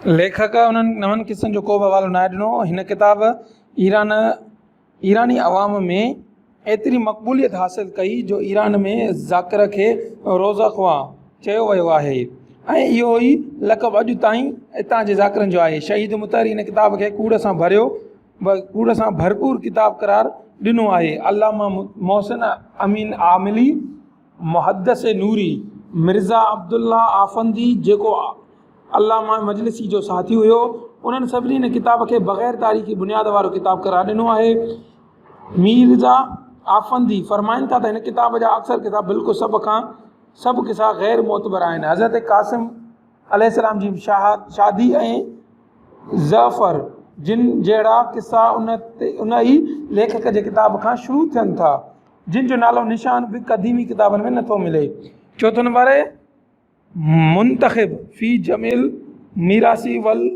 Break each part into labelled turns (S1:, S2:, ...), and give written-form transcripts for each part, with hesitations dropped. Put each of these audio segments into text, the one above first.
S1: लेखक उन्हनि नवनि किस्मनि जो को बि हवालो न ॾिनो। हिन किताब ईरानी अवाम में एतिरी मक़बूलियत हासिलु कई जो ईरान में ज़ाकिर खे रोज़ा ख़्वा चयो वियो आहे ऐं इहो ई लक़ब अॼु ताईं हितां जे ज़ाकिरनि जो आहे। शहीद मुतहरी हिन किताब खे कूड़ सां भरपूर किताब करार ॾिनो आहे। अल्लामा मोहसिन अमीन आमिली, मुहद्दिस नूरी, मिर्ज़ा अब्दुल्ला आफंदी जेको अल्लामा मजलिसी जो साथी हुयो, उन्हनि सभिनी हिन किताब खे बग़ैर तारीख़ी बुनियाद वारो किताब करार ॾिनो आहे। मिर्ज़ा आफंदी फरमाइनि था त हिन किताब जा अक्सर किताब बिल्कुलु सभु किसा ग़ैर मोतबर आहिनि। हज़रत क़ासिम अलैहिस्सलाम जी शादी ऐं ज़फ़र जिन जहिड़ा किसा उन ई लेखक जे किताब खां शुरू थियनि था, जिन जो नालो निशान बि क़दीमी किताबनि में नथो मिले। चौथों नंबर आहे मुंतखिब फ़ी जमील मीरासी वल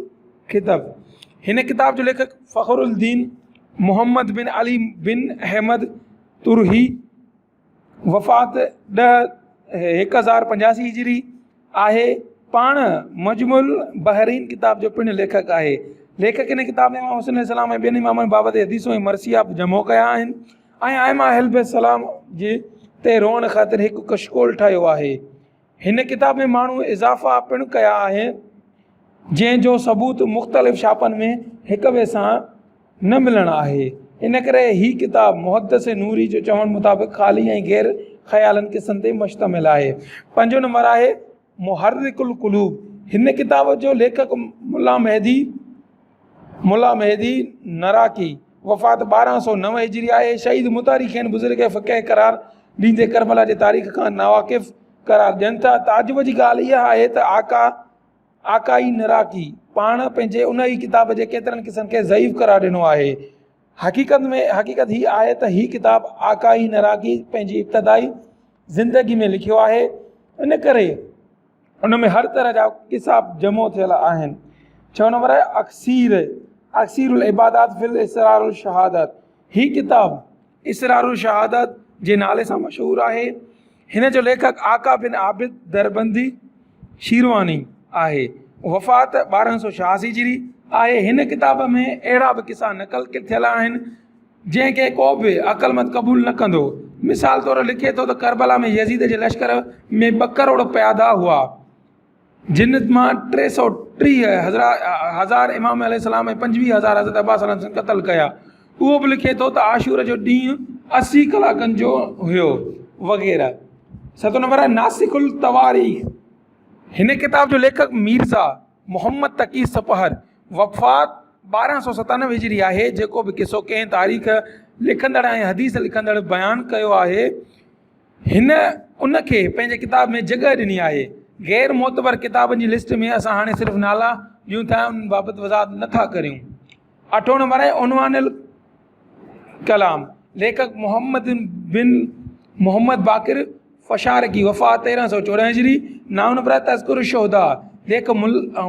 S1: खितब। हिन किताब जो लेखक फ़खरुद्दीन मोहम्मद बिन अली बिन अहमद तुरही, वफ़ात 1085 हिजरी आहे। पाण मजमुल बहरीन किताब जो पिणु लेखक आहे। लेखक हिन किताब में इमाम हुसैन अलैहिस्सलाम ऐं ॿियनि इमामनि बाबति हदीसूं ऐं मरसिया जमो कया आहिनि ऐं आइमा अलैहिस्सलाम जे ते रोअण ख़ातिर हिकु कशकोल ठाहियो आहे। हिन किताब में माण्हू इज़ाफ़ा पिणु कया आहिनि जंहिंजो सबूत मुख़्तलिफ़ छापनि में हिक ॿिए सां न मिलणु आहे। इन करे ही किताब मुहद्दिस नूरी जो चवण मुताबिक़ ख़ाली ऐं गैर ख़यालनि क़िस्सनि ते मुश्तमिल आहे। 5 नंबर आहे मुहर्रिकुल क़ुलूब। हिन किताब जो लेखक मुला महदी नराकी, वफ़ात 1209 हिजरी आहे। शहीद मुतारी खेनि बुज़ुर्ग फ़क़ीह करार ॾींदे करबला जे तारीख़ खां नावाक़िफ़ करार ॾियनि था। ताजुब जी ॻाल्हि इहा आहे त आकाई नराकी पाण पंहिंजे उन ई किताब जे केतिरनि किस्मनि खे ज़ईफ़ करार ॾिनो आहे। हक़ीक़त ही आहे त ही किताब आकाई नराकी पंहिंजी इब्तिदाई ज़िंदगी में लिखियो आहे। इन करे उन में हर तरह जा किसा जमो थियल आहिनि। 6 नंबर आहे अक्सीरुल इबादात फिल इसरारुल शहादत। ही किताब इसरारुल शहादत जे नाले सां मशहूरु आहे। हिन जो लेखक आका बिन आबिद दरबंदी शीरवानी आहे। वफ़ात 1286 हिजरी आहे। हिन किताब में अहिड़ा बि किसा नक़ल थियल आहिनि जंहिंखे को बि अक़लमंद क़बूल न कंदो। मिसाल तौरु लिखे थो त करबला में यज़ीद जे लश्कर में 2 करोड़ प्यादा हुआ, जिन मां 330 हज़ार इमाम अलैहिस्सलाम ऐं 25,000 हज़रत अब्बास अलैहिस्सलाम क़त्ल कया। उहो बि लिखे थो त आशूर जो ॾींहुं 80 कलाकनि जो हुयो वग़ैरह। 7 नंबर आहे नासिकुल तवारीख़। हिन किताब जो लेखक मिर्ज़ा मोहम्मद तकी सपहर, वफ़ात 1297 हिजरी आहे। जेको बि किसो कंहिं तारीख़ लिखंदड़ ऐं हदीस लिखंदड़ बयानु कयो आहे, हिन उनखे पंहिंजे किताब में जॻह ॾिनी आहे। गैर मोतबर किताबनि जी लिस्ट में असां हाणे सिर्फ़ु नाला ॾियूं था, उन बाबति वज़ाहत नथा करियूं। 8 नंबर आहे उनवानुल कलाम। लेखक मोहम्मद बाक़िर फ़शारकी, वफ़ात 1314 हिजरी। 9 नंबर आहे तज़कुर शोहदा। लेखक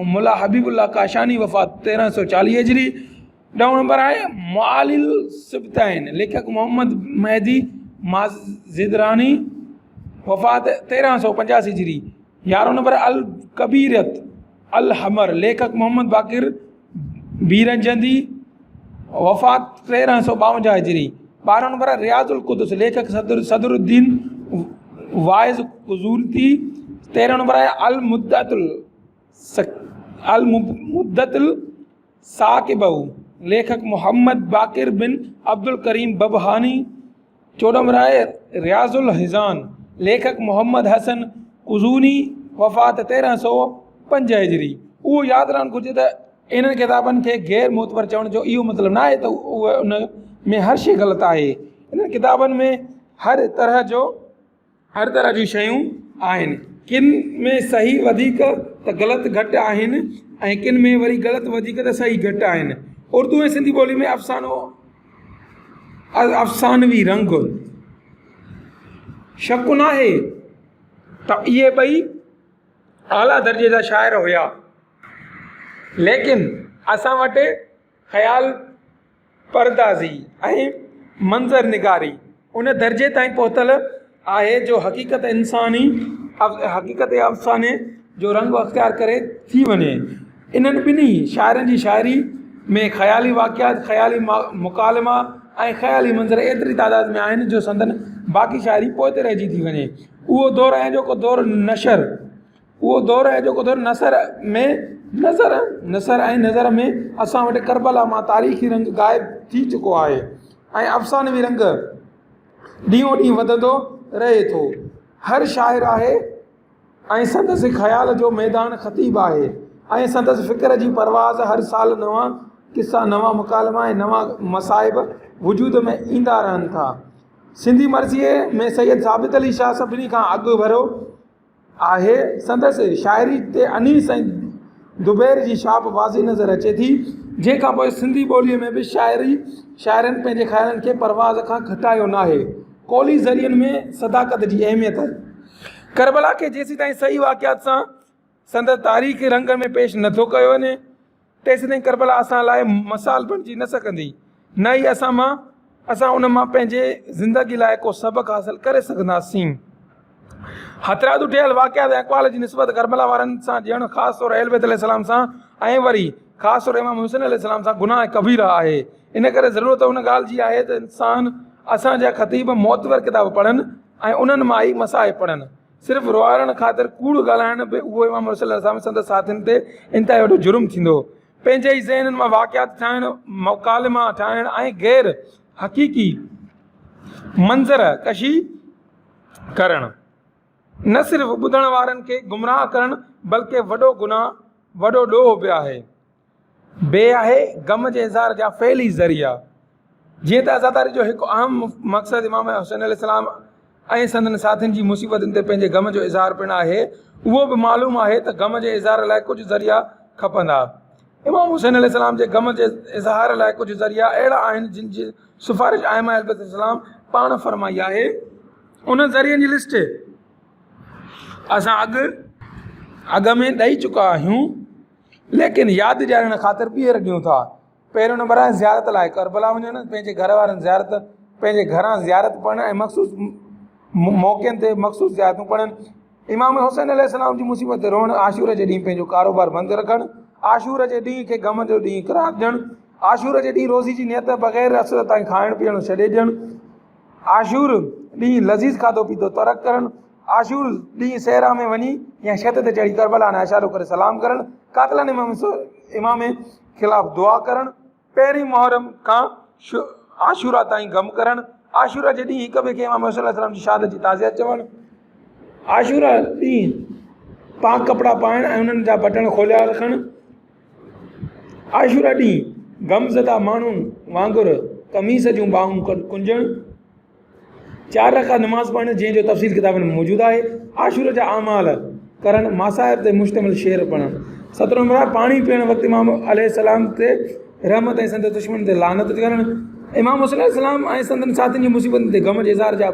S1: मुला हबीबुल्लाह काशानी, वफ़ात 1340 हिजरी। 9 नंबर आहे मुआलिल सिबतैन। लेखक मोहम्मद महदी माज़िदरानी, वफ़ात 1385 हिजरी। 11 नंबर अल कबीरत अल हमर। लेखक मोहम्मद बाक़िर बीरंजदी, वफ़ात 1352 हिजरी। 12 नंबर आहे रियाजुल कुदस। लेखक सदरुद्दीन वाइज़ कुजूरती। 13 नंबर आहे अल मुद्दतुल साकिबऊ। लेखक मोहम्मद बाक़िर बिन अब्दुल करीम बबहानी। 14 नंबर आहे रियाजुल हिज़ान। लेखक मोहम्मद हसन कुज़ूनी, वफ़ात 1305 हिजरी। उहो यादि रहणु घुरिजे त इन्हनि किताबनि खे गैर मोतबर चवण जो इहो मतिलबु न आहे त उहे उन में हर शइ ग़लति आहे। इन्हनि किताबनि में हर तरह जूं शयूं आहिनि। किन में सही वधीक त ग़लति घटि आहिनि ऐं किन में वरी ग़लति वधीक त सही घटि आहिनि। उर्दू ऐं सिंधी ॿोली में अफ़सानवी रंग शक न आहे त इहे ॿई आला दर्जे जा शाइर हुया, लेकिन असां वटि ख़याल परदाज़ी ऐं मंज़र निगारी उन दर्जे ताईं पहुतल आहे जो हक़ीक़त अफ़साने जो रंग अख़्तियार करे थी वञे। इन्हनि ॿिन्ही शाइरनि जी शाइरी में ख़याली वाक़ियात, ख़याली मुकालमा ऐं ख़याली मंज़र एतिरी तादाद में आहिनि जो संदन बाक़ी शाइरी पोइ ते रहिजी थी वञे। उहो दौरु आहे जेको दौरु नशर, उहो दौरु आहे जेको दौरु नसर ऐं नज़र में असां वटि करबला मां तारीख़ी रंग ग़ाइबु थी चुको आहे ऐं अफ़सानवी रंग ॾींहों ॾींहुं वधंदो रहे थो। हर शाइर आहे ऐं संदसि ख़याल जो मैदान ख़तीब आहे ऐं संदसि फ़िक्र जी परवाज़ हर साल नवां किसा, नवां मुकालमा ऐं नवां मसाइब वजूद में ईंदा रहनि था। सिंधी मर्ज़ीअ में सैयद साबित अली शाह सभिनी खां अॻु भरो आहे। संदसि शाइरी ते अनीस ऐं दुबैर जी छाप वाज़ी नज़र अचे थी, जंहिंखां पोइ सिंधी ॿोलीअ में बि शाइरनि पंहिंजे ख़्यालनि खे परवाज़ खां घटायो न आहे। कोली ज़रियनि में सदाकत जी अहमियत, करबला खे जेसीं ताईं सही वाक़ियात सां संदसि तारीख़ी रंग में पेश नथो कयो वञे तेसीं ताईं करबला असां लाइ मसाल बणिजी न सघंदी, न ई असां उन मां पंहिंजे ज़िंदगी लाइ को सबक़ु हासिलु करे सघंदासीं। हथरादु ठहियल वाक़ियात ऐं अक़वाल जी निस्बत करबला वारनि सां ॾियणु ख़ासि तौरु अहल बैत अलैहिस्सलाम सां ऐं वरी ख़ासि तौरु इमाम हुसैन अलैहिस्सलाम सां गुनाह कबीरा आहे। इन करे ज़रूरत उन ॻाल्हि जी आहे त इंसानु असांजा ख़तीब मोतबर किताब पढ़नि ऐं उन्हनि मां ई मसाइब पढ़नि। सिर्फ़ु रोआरण ख़ातिर कूड़ ॻाल्हाइण बि उहो इमाम हुसैन अलैहिस्सलाम संदसि साथियुनि ते इंतिहा वॾो जुर्म थींदो। पंहिंजे ई ज़हननि मां वाक़ियात ठाहिणु, मुकालमा ठाहिणु ऐं गैर हक़ीक़ी मंज़र कशी करणु न सिर्फ़ु ॿुधण वारनि खे गुमराह करणु बल्कि वॾो गुनाह, वॾो ॾोह बि आहे। ॿिए आहे ग़म जे इज़हार जा फ़ैली ज़रिया। जीअं त अज़ादारी जो हिकु अहम मक़सदु इमाम हुसैन अलैहिस्सलाम ऐं संदनि साथियुनि जी मुसीबतुनि ते पंहिंजे ग़म जो इज़हार पिणु आहे, उहो बि मालूम आहे त ग़म जे इज़हार लाइ कुझु ज़रिया खपंदा। इमाम हुसैन अलैहिस्सलाम जे ग़म जे इज़हार लाइ कुझु ज़रिया अहिड़ा आहिनि जिन जी सिफ़ारिश आइमा अहल बैत अलैहिस्सलाम पाण फरमाई आहे। उन ज़रियनि जी लिस्ट असां अॻु में ॾेई चुका आहियूं, लेकिन यादि ॾियारण ख़ातिर ॿीहर ॾियूं था। पहिरियों नंबर आहे ज़ियारत लाइ करबला वञणु, पंहिंजे घर वारनि ज़ियारत, पंहिंजे घरां ज़ियारत पढ़णु ऐं मख़सूस मौक़नि ते मख़सूस ज़ियारतूं पढ़नि। इमाम हुसैन अलैहिस्सलाम जी मुसीबत ते रोअणु, आशूर जे ॾींहुं पंहिंजो कारोबार बंदि रखणु, आशूर जे ॾींहुं खे ग़म जो ॾींहुं करार ॾियणु, आशूर जे ॾींहुं रोज़ी जी नियत बग़ैर असर ताईं खाइणु पीअणु छॾे ॾियणु, आशूर ॾींहुं लज़ीज़ खाधो पीतो तर्क करणु, आशूर ॾींहुं सहरा में वञी या छत ते चढ़ी करबला ने इशारो करे सलाम करणु, कातिलन इमाम ख़िलाफ़ दुआ करणु, पहिरीं मुहर्रम खां आशूरा ताईं ग़म करणु, आशूरा जे ॾींहुं हिक ॿिए खे इमाम हुसैन अलैहिस्सलाम जी शहादत जी ताज़ियत चवणु, आशूरा ॾींहुं पाक कपिड़ा पाइणु ऐं उन्हनि जा बटण खोलिया रखणु, आशूरा ॾींहुं ग़मज़दा माण्हुनि वांगुरु कमीस जूं ॿाहूं कुंजणु, 4 रकात नमाज़ पढ़णु जंहिंजो तफ़सील किताबनि में मौजूदु आहे, आशूर जा अमाल करणु, मासाइब ते मुश्तमिल शेर पढ़णु। 17 नंबर आहे पाणी पीअणु वक़्तु इमाम अलैहिस्सलाम ते रहमत ऐं संदसि दुश्मन ते लानत करणु। इमाम हुसैन अलैहिस्सलाम ऐं संदनि साथियुनि जी मुसीबतुनि ते ग़म जे इज़हार जा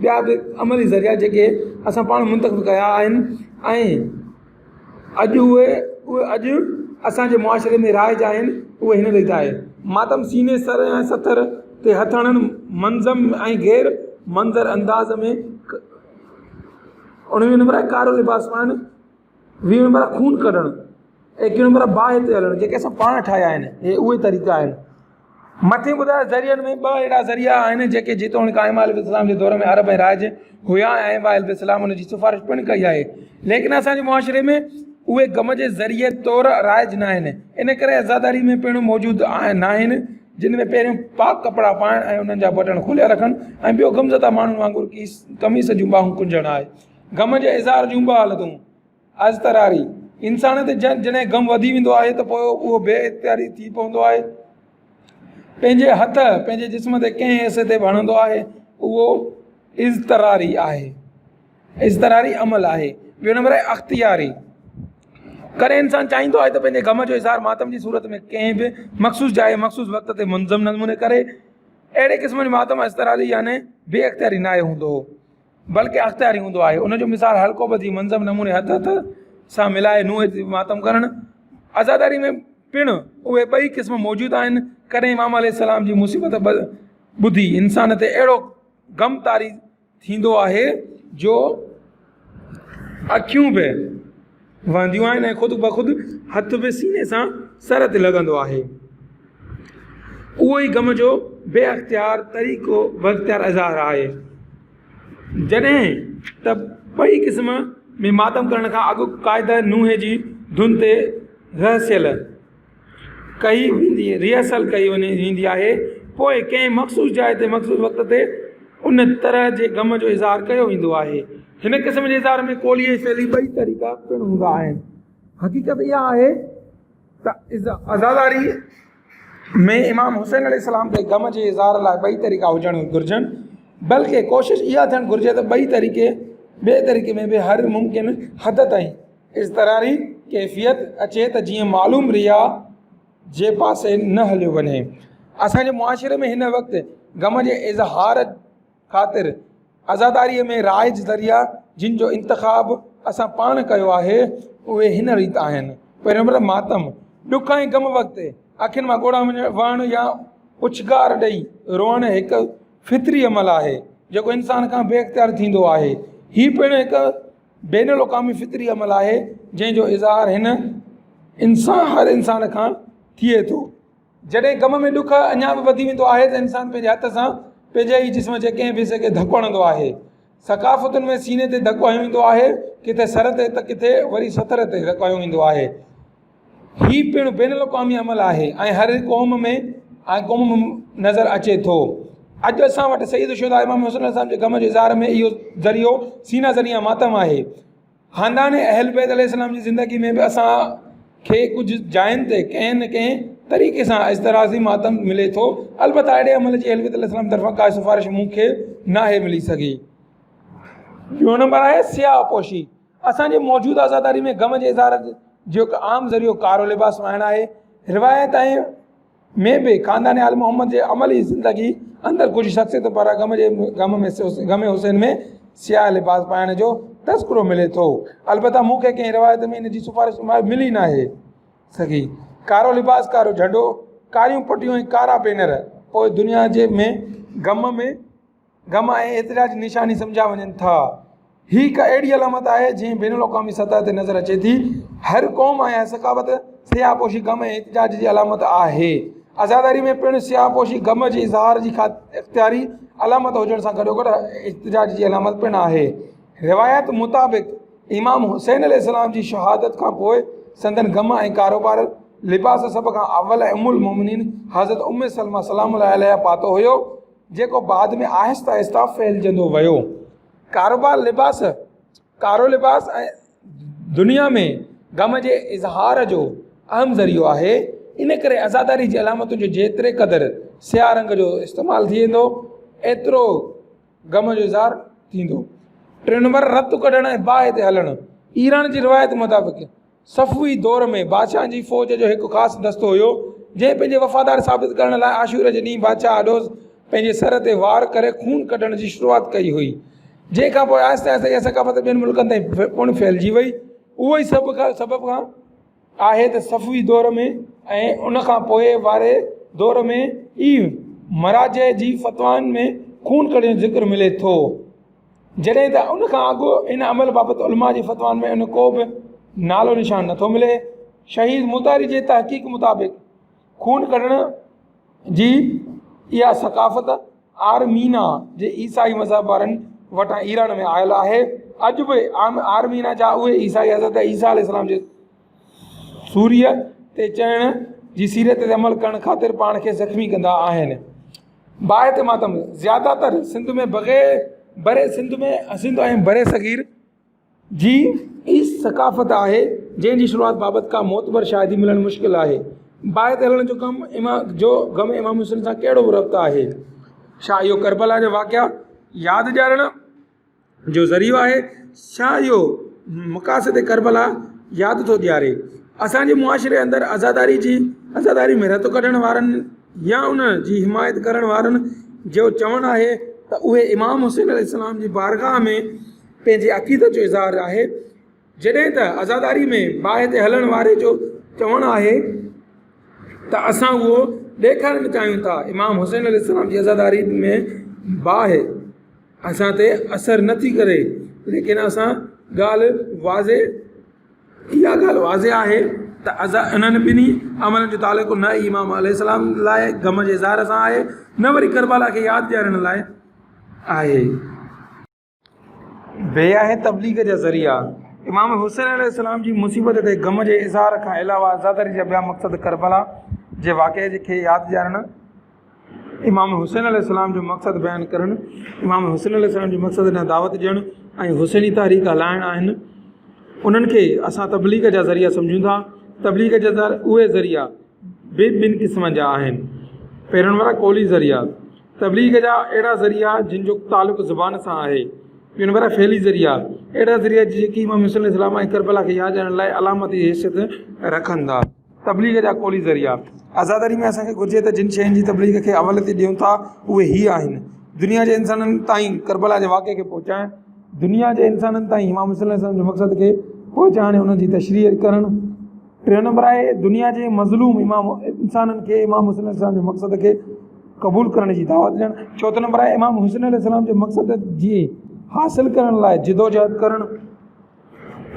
S1: ॿिया बि अमली ज़रिया जेके असां पाण मुंतख़िब कया आहिनि ऐं अॼु असांजे मुआशिरे में राइज आहिनि, उहे हिन रीति आहे। मातम सीने सर ऐं सथर ते हथ हणणु, मंज़म ऐं गैर मंज़र अंदाज़ में 19 नंबर आहे कारो लिबास पाइणु, 20 नंबर आहे खून कढणु, 21 नंबर आहे बाहि ते हलणु, जेके असां पाण ठाहिया आहिनि। हे उहे तरीक़ा आहिनि। मथे ॿुधाए ज़रियनि में 2 अहिड़ा ज़रिया आहिनि जेके जेतोणीकि आइमा अलैहिस्सलाम जे दौर में अरब ऐं राइज हुया ऐं आइमा अलैहिस्सलाम उन जी सिफ़ारिश पिणु कई आहे, लेकिन असांजे मुआशिरे में उहे ग़म जे ज़रिए तौरु राइज न आहिनि। इन करे अज़ादारी में पिणु मौजूदु न आहिनि, जिन में पहिरियों पाक कपिड़ा पाइणु ऐं उन्हनि जा बटण खोलिया रखनि ऐं ॿियो ग़मज़दा माण्हुनि वांगुरु कमीस जूं ॿाहूं कुंजणु आहे। ग़म जे इज़हार जूं 2 हालतूं, अज़तरारी, इंसान ते जॾहिं ग़म वधी वेंदो आहे त पोइ उहो बेइख़्तियारी थी पवंदो आहे, पंहिंजे हथ पंहिंजे जिस्म ते कंहिं हिसे ते हणंदो आहे, उहो इज़तरारी आहे, इज़तरारी अमल आहे। 2 नंबर आहे अख़्तियारी, कॾहिं इंसानु चाहींदो आहे त पंहिंजे ग़म जो इज़हार मातम जी सूरत में कंहिं बि मख़सूस जाइ मख़सूस वक़्त ते मुंज़म नमूने करे। अहिड़े क़िस्म जो मातम इज़तरारी यानी बेइख़्तियारी न हूंदो हो, बल्कि अख़्तियारी हूंदो आहे। उनजो मिसाल हल्को ॿधी मंज़म नमूने हथ सां मिलाए नूंहं ते मातम करणु। अज़ादारी में पिणु उहे 2 क़िस्म मौजूदु आहिनि। कॾहिं इमाम अलैहिस्सलाम जी मुसीबत ॿुधी इंसान ते अहिड़ो ग़म तारी थींदो आहे जो अखियूं बि वहंदियूं आहिनि ऐं ख़ुदि बख़ुदि हथ बि सीने सां सर ते लॻंदो आहे। उहो ई ग़म जो बेअख्तियार तरीक़ो बख़्तियार इज़हार आहे। जॾहिं त ॿई क़िस्म में मातम करण खां अॻु क़ाइदा नूंहें जी धुन ते रिहर्सल कई वेंदी आहे, पोइ कंहिं मख़सूस जाइ ते मख़सूस वक़्त ते उन तरह जे ग़म जो इज़हार कयो वेंदो आहे। हिन क़िस्म जे इज़हार में कोली ऐं फैली ॿई तरीक़ा पिणु हूंदा आहिनि। हक़ीक़त इहा आहे त अज़ादारी में इमाम हुसैन अलैहिस्सलाम ते ग़म जे इज़हार लाइ ॿई तरीक़ा हुजणु घुरिजनि, बल्कि कोशिशि इहा थियणु घुरिजे त ॿिए तरीक़े में बि हर मुमकिन हद ताईं इज़तरारी कैफ़ियत अचे त जीअं मालूम रिया जे पासे न हलियो वञे। असांजे मुआशिरे में हिन वक़्तु ग़म जे इज़हार ख़ातिर आज़ादारीअ में राइज ज़रिया जिन जो इंतिख़ाब असां पाण कयो आहे उहे हिन रीति आहिनि। पहिरियों नंबर मातम, ॾुख ऐं ग़म वक़्तु अखियुनि मां ॻोढ़ा वहणु या उछगार ॾेई रोअणु हिकु फितरी अमल आहे जेको इंसान खां बेअख्तियार थींदो आहे। हीउ पिणु हिकु बैनुल अक़वामी फितरी अमल आहे जंहिंजो इज़हार हर इंसान खां थिए थो। जॾहिं ग़म में ॾुख अञा बि वधी वेंदो आहे त इंसान पंहिंजे हथ सां पंहिंजे ई जिस्म जे कंहिं बि हिसे खे धकु हणंदो आहे। सकाफ़तुनि में सीने ते धकु हयो वेंदो आहे, किथे सर ते त किथे वरी सतर ते धकु हयो वेंदो आहे। हीउ पिणु बैनुल अक़वामी अमल आहे ऐं हर क़ौम में नज़र अचे थो। अॼु असां वटि सईद शुदा इमाम हुसैन अलैहिस्सलाम जे ग़म जे इज़हार में इहो ज़रियो सीना ज़रिया मातम आहे। ख़ानदान अहल बैत अलैहिस्सलाम जी ज़िंदगी में बि असांखे कुझु जायुनि ते कंहिं न कंहिं तरीक़े सां इज़तराज़ी मातम मिले थो। अलबत्ता अहिड़े अमल जी अहल बैत अलैहिस्सलाम तरफ़ां का सिफ़ारिश मूंखे नाहे मिली सघी। ॿियो नंबर आहे सियाह पोशी। असांजे मौजूदा आज़ादारी में ग़म जे इज़हार जो आम ज़रियो कारो लिबास पाइणु आहे। रिवायत में बि ख़ानदान आल मोहम्मद जे अमली ज़िंदगी अंदरि कुझु शख़्सियत पारां ग़म हुसैन में सियाह लिबास पाइण जो तज़किरो मिले थो। अलबत्ता मूंखे कंहिं रिवायत में इन जी सिफ़ारिश मिली नाहे सघी। कारो लिबास, कारो झंडो, कारियूं पटियूं ऐं कारा पेनर पोइ दुनिया जे ग़म ऐं एतिराज निशानी सम्झा वञनि था। हीअ हिकु अहिड़ी अलामत आहे जंहिं बैनुल अक़वामी सतह ते नज़र अचे थी। हर क़ौम ऐं सकावत सियाहपोशी ग़म ऐं एतिजाज जी अलामत आहे। आज़ादारी में पिणु सियाहपोशी ग़म जे इज़हार जी इख़्तियारी अलामत हुजण सां गॾोगॾु एतिजाज जी अलामत पिणु आहे। रिवायत मुताबिक़ इमाम हुसैन अलैहिस्सलाम जी शहादत खां पोइ संदन ग़म ऐं कारोबार लिबास सभ खां अव्वल ऐं उम्मुल मोमिनीन हज़रत उम्मे सलमा सलामुल्लाह अलैहा पातो हुयो, जेको बाद में आहिस्ता आहिस्ता फैलिजंदो वियो। कारो लिबास ऐं दुनिया में ग़म जे इज़हार जो अहम ज़रियो आहे। इन करे आज़ादारी जी अलामतुनि जो जेतिरे क़दुरु सियाह रंग जो इस्तेमालु थी वेंदो एतिरो ग़म जो इज़हार थींदो। टे नंबर रतु कढणु ऐं बाहि ते हलणु। ईरान जी रिवायत मुताबिक़ सफ़वी दौर में बादशाह जी फ़ौज जो हिकु ख़ासि दस्तो हुयो जंहिं पंहिंजे वफ़ादार साबित करण लाइ आशूर जे ॾींहुं बादशाह अॾोस पंहिंजे सर ते वार करे खून कढण जी शुरूआति कई हुई, जंहिंखां पोइ आहिस्ते आहिस्ते इहा सकाफ़त ॿियनि मुल्कनि ताईं पुण फैलिजी वई। उहो ई सबबु खां आहे त सफ़वी दौर में ऐं उन खां पोइ वारे दौर में ई मराजे जी फ़तवाउनि में खून कढण जो ज़िक्र मिले थो, जॾहिं त उन खां अॻु इन अमल बाबति उलमा जी फ़तवाउनि में उन को बि नालो निशान नथो मिले। शहीद मुतारी जे तहक़ीक़ मुताबिक़ खून कढण जी इहा सकाफ़त आरमीना जे ईसाई मज़हब वारनि वटां ईरान में आयल आहे। अॼु बि आरमीना जा उहे ईसाई हज़रत ईसा अलैहिस्सलाम जे सूर्य ते चढ़ण जी सीरत ते अमल करण ख़ातिर पाण खे ज़ख़्मी कंदा आहिनि। बाहि ते मातम ज़्यादातर सिंध ऐं बरे सगीर जी ई सकाफ़त आहे जंहिंजी शुरूआति बाबति का मोतबर शाहिदी मिलणु मुश्किल आहे। बाहि ते हलण जो ग़म इमाम हुसैन सां कहिड़ो बि रब्तो आहे? छा इहो करबला जो वाक़िया यादि ॾियारण जो ज़रियो आहे? छा इहो मक़ासिद करबला यादि थो ॾियारे? असांजे मुआशिरे अंदरि आज़ादारी में रतु कढण वारनि या उन जी हिमायत करण वारनि जो चवणु आहे त उहे इमाम हुसैन अलैहिस्सलाम जी बारगाह में पंहिंजे अक़ीदत जो इज़हार आहे, जॾहिं त आज़ादारी में बाहि ते हलण वारे जो चवणु आहे त असां उहो ॾेखारणु चाहियूं था। इमाम हुसैन अलैहिस्सलाम जी आज़ादारी में बाहि असां ते असरु नथी करे, लेकिन असां ॻाल्हि वाज़े इहा ॻाल्हि वाज़े आहे त इन्हनि ॿिन्ही अमलनि जो तालुक़ु न इमाम अलैहिस्सलाम लाइ ग़म जे इज़हार सां आहे, न वरी करबला खे यादि ॾियारण लाइ आहे। ॿिए आहे तबलीग जा ज़रिया। इमाम हुसैन अलैहिस्सलाम जी मुसीबत ते ग़म जे इज़हार खां अलावा आज़ादारी जा ॿिया मक़सद करबला जे वाक़े खे यादि ॾियारणु, इमाम हुसैन अलैहिस्सलाम जो मक़सदु बयानु करणु, इमाम हुसैन अलैहिस्सलाम जो मक़सदु न दावत ॾियणु ऐं हुसैनी तहरीक हलाइणु आहिनि। उन्हनि खे असां तबलीग जा ज़रिया सम्झूं था। तबलीग जा उहे ज़रिया ॿिनि क़िस्मनि जा आहिनि। पहिरियों वारा कौली ज़रिया, तबलीग जा अहिड़ा ज़रिया जिन जो तालुक़ु ज़ुबान सां आहे। ॿियनि वारा फैली ज़रिया, अहिड़ा ज़रिया जेकी इमाम हुसैन अलैहिस्सलाम ऐं करबला खे यादि ॾियण लाइ अलामती हैसियत रखनि था। तबलीग जा कौली ज़रिया, आज़ादारी में असांखे घुरिजे त जिन शयुनि जी तबलीग खे अवल ते ॾियूं था उहे ही आहिनि। दुनिया जे इंसाननि ताईं करबला जे वाक़े खे पहुचाइण, दुनिया जे इंसाननि ताईं इमाम हुसैन अलैहिस्सलाम जे मक़सद खे पहुचाइण, उन्हनि जी तशरीह करणु। टियों नंबर आहे दुनिया जे मज़लूम इंसाननि खे इमाम हुसैन अलैहिस्सलाम जे मक़सद खे क़बूल करण जी दावत ॾियणु। चौथों नंबर आहे इमाम हुसैन अलैहिस्सलाम जे मक़सद जी हासिल करण लाइ जिदोजहद करणु।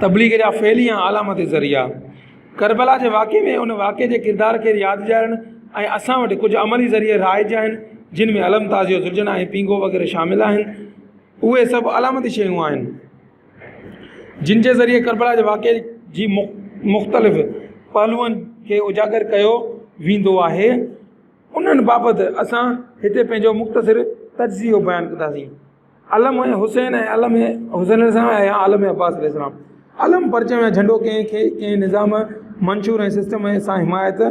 S1: तबलीग जा फैली ऐं अलामती ज़रिया, करबला जे वाक़े में उन वाक़े जे किरदार खे यादि ॾियारणु ऐं असां वटि कुझु अमली ज़रिए राइज आहिनि जिन में अलम ताज़ियो सुलझना ऐं पींगो वग़ैरह शामिल आहिनि। उहे सभु अलामती शयूं आहिनि जिन जे ज़रिए करबला जे वाक़े जी मुख़्तलिफ़ पहलुअनि खे उजागर कयो वेंदो आहे। उन्हनि बाबति असां हिते पंहिंजो मुख़्तसिर तजज़ियो बयानु कंदासीं। अलम हुसैन ऐं अलम हुसैन अलैहिस्सलाम ऐं आलम अब्बास अलैहिस्सलाम। अलम परचम ऐं झंडो कंहिं निज़ाम मंशूर ऐं सिस्टम सां हिमायत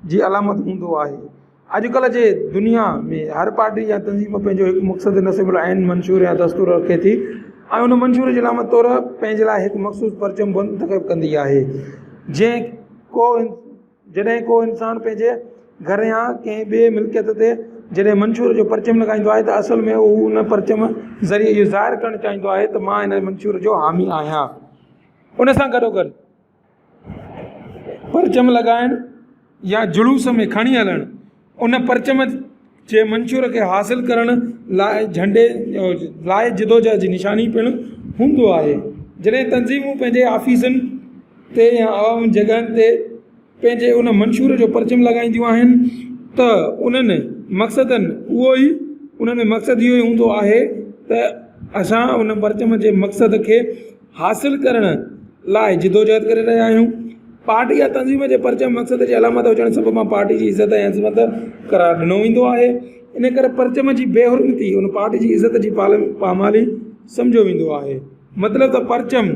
S1: जी अलामत हूंदो आहे। अॼुकल्ह जे दुनिया में हर पार्टी या तंज़ीम पंहिंजो हिकु मक़सदु नसिबुल आइन मंशूर या दस्तूर रखे थी ऐं उन मंशूर जी अलामत तौरु पंहिंजे लाइ हिकु मख़सूस परचम मुंतख़ब कंदी आहे। जॾहिं को इंसानु पंहिंजे घर या कंहिं ॿिए मिल्कियत ते जॾहिं मंशूर जो परचम लॻाईंदो आहे त असल में उहो उन परचम ज़रिए इहो ज़ाहिर करणु चाहींदो आहे त मां हिन मंशूर जो हामी आहियां। उन सां गॾोगॾु परचम लॻाइणु या जुलूस में खणी हलणु उन परचम जे मंशूर खे हासिल करण लाइ झंडे लाइ जिदोजहद जी निशानी पिणु हूंदो आहे। जॾहिं तंज़ीमूं पंहिंजे ऑफिसनि ते या आवाम जॻहनि ते पंहिंजे उन मंशूर जो परचम लॻाईंदियूं आहिनि त उन्हनि में मक़सदु इहो ई हूंदो आहे त असां उन परचम जे मक़सद खे हासिल करण लाइ जिदोजहद करे रहिया आहियूं। पार्टी या तंज़ीम जे परचम मक़सद जी अलामत हुजण सबबि मां पार्टी जी इज़त ऐं अज़मत करार ॾिनो वेंदो आहे। इन करे परचम जी बेहुरमती उन पार्टी जी इज़त जी पामाली सम्झो वेंदो आहे। मतिलबु त परचम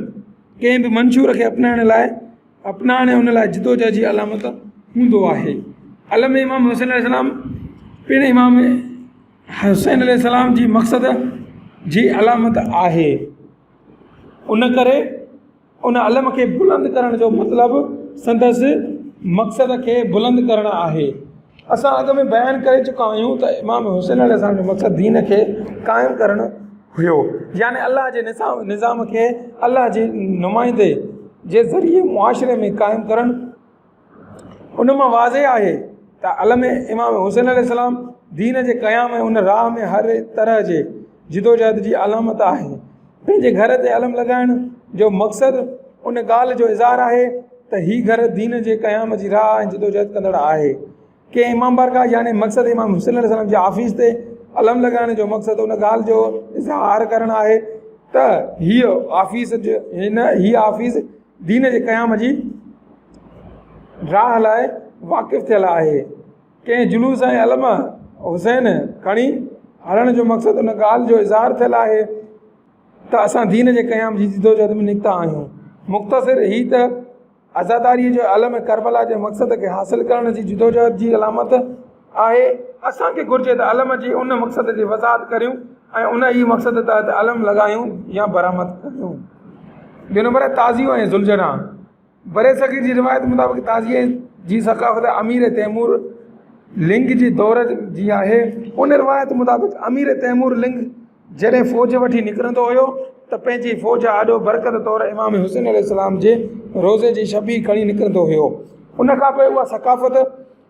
S1: कंहिं बि मंशूर खे अपनाइण उन लाइ जिदोजहद जी अलामत हूंदो आहे। अलम इमाम हुसैन अलैहिस्सलाम पिणु इमाम हुसैन अलैहिस्सलाम जी मक़सद जी अलामत आहे। उन करे उन अलम खे बुलंद करण जो मतिलबु संदसि मक़सद खे बुलंद करणु आहे। असां अॻ में बयानु करे चुका आहियूं त इमाम हुसैन अलैहिस्सलाम जो मक़सदु दीन खे क़ाइमु करणु हुयो, यानी अलाह जे निज़ाम खे अलाह जे नुमाइंदे जे ज़रिए मुआशिरे में क़ाइमु करणु। उन मां वाज़े आहे त अलम इमाम हुसैन अलैहिस्सलाम दीन जे क़याम उन राह में हर तरह जे जिदोजहद जी अलामत आहे। पंहिंजे घर ते अलम लॻाइण जो मक़सदु उन ॻाल्हि जो इज़हार आहे त हीउ घर दीन जे क़याम जी राह ऐं जिदोजहद कंदड़ आहे। कंहिं इमाम बारगाह यानी मक़सदु इमाम हुसैन अलैहिस्सलाम जे ऑफिस ते अलम लॻाइण जो मक़सदु उन ॻाल्हि जो इज़हार करणु आहे त हीअ ऑफिस दीन जे क़याम जी राह लाइ वाक़िफ़ थियल आहे। कंहिं जुलूस ऐं अलम हुसैन खणी हलण जो मक़सदु उन ॻाल्हि जो इज़हार थियल आहे त असां दीन जे क़याम जी जिदोजहद में निकिता आहियूं। मुख़्तसिर ही त आज़ादारीअ जो अलम करबला जे मक़सद खे हासिल करण जी जिदोजहद जी अलामत आहे। असांखे घुरिजे त अलम जी उन मक़सद जी वज़ाहत करियूं ऐं उन ई मक़सद तहत अलम लॻायूं या बरामद करियूं। ॿियो नंबर आहे ताज़ियो ऐं ज़ुलझना। बरे सग़ीर जी रिवायत मुताबिक़ ताज़िए जी सक़ाफ़त अमीर तैमूर लिंग जी दौर जी आहे। उन रिवायत मुताबिक़ अमीर तैमूर लिंग जॾहिं फ़ौज वठी निकिरंदो हुयो त पंहिंजी फ़ौज आॾो बरकत तौरु इमाम हुसैन अलैहिस्सलाम जे रोज़े जी शबी खणी निकिरंदो हुयो। उन खां पोइ उहा सक़ाफ़त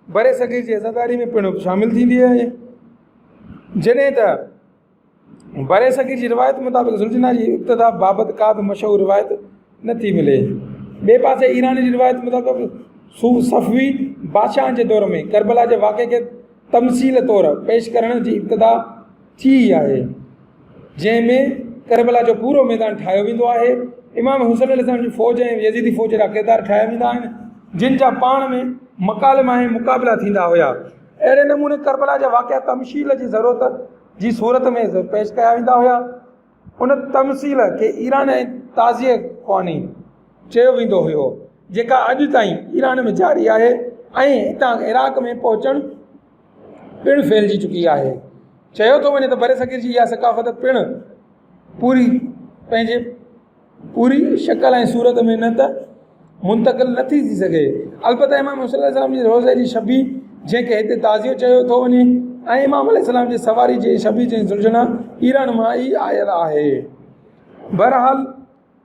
S1: बरे सग़ीर जी आज़ादारी में पिणु शामिलु थींदी आहे। जॾहिं त बरे सग़ीर जी रिवायत मुताबिक़ ज़ुलझना जी इब्तिदा बाबति का बि मशहूरु रिवायत नथी मिले। ॿिए पासे ईरान जी रिवायत मुताबिक़ सफ़वी बादशाह जे दौर में करबला जे वाक़े खे तमसील तौरु पेश करण जी इब्तिदा थी आहे, जंहिंमें करबला जो पूरो मैदान ठाहियो वेंदो आहे। इमाम हुसैन अलैहिस्सलाम जी फ़ौज ऐं यज़ीदी फ़ौज जा किरदार ठाहिया वेंदा आहिनि, जिन जा पाण में मकालमा ऐं मुक़ाबिला थींदा हुया। अहिड़े नमूने करबला जा वाक़िआ तमसील जी ज़रूरत जी सूरत में पेश कया वेंदा हुया। उन तमसील खे ईरान ऐं ताज़िए ख़्वानी चयो वेंदो हुयो, जेका अॼु ताईं ईरान में जारी आहे ऐं हितां इराक़ में पहुचणु पिणु फैलिजी चुकी आहे। चयो थो वञे त बर सग़ीर जी इहा सकाफ़त पिणु पूरी पंहिंजे पूरी शक्ल ऐं सूरत में न त मुंतक़िल नथी थी सघे। अलबत्त इमाम हुसैन अलैहिस्सलाम जी रोज़े जी शबी जंहिंखे हिते ताज़ियो चयो थो वञे ऐं इमाम अलैहिस्सलाम जी सवारी जी शबी जी ज़ुलझना ईरान मां ई आयल आहे। बहरहाल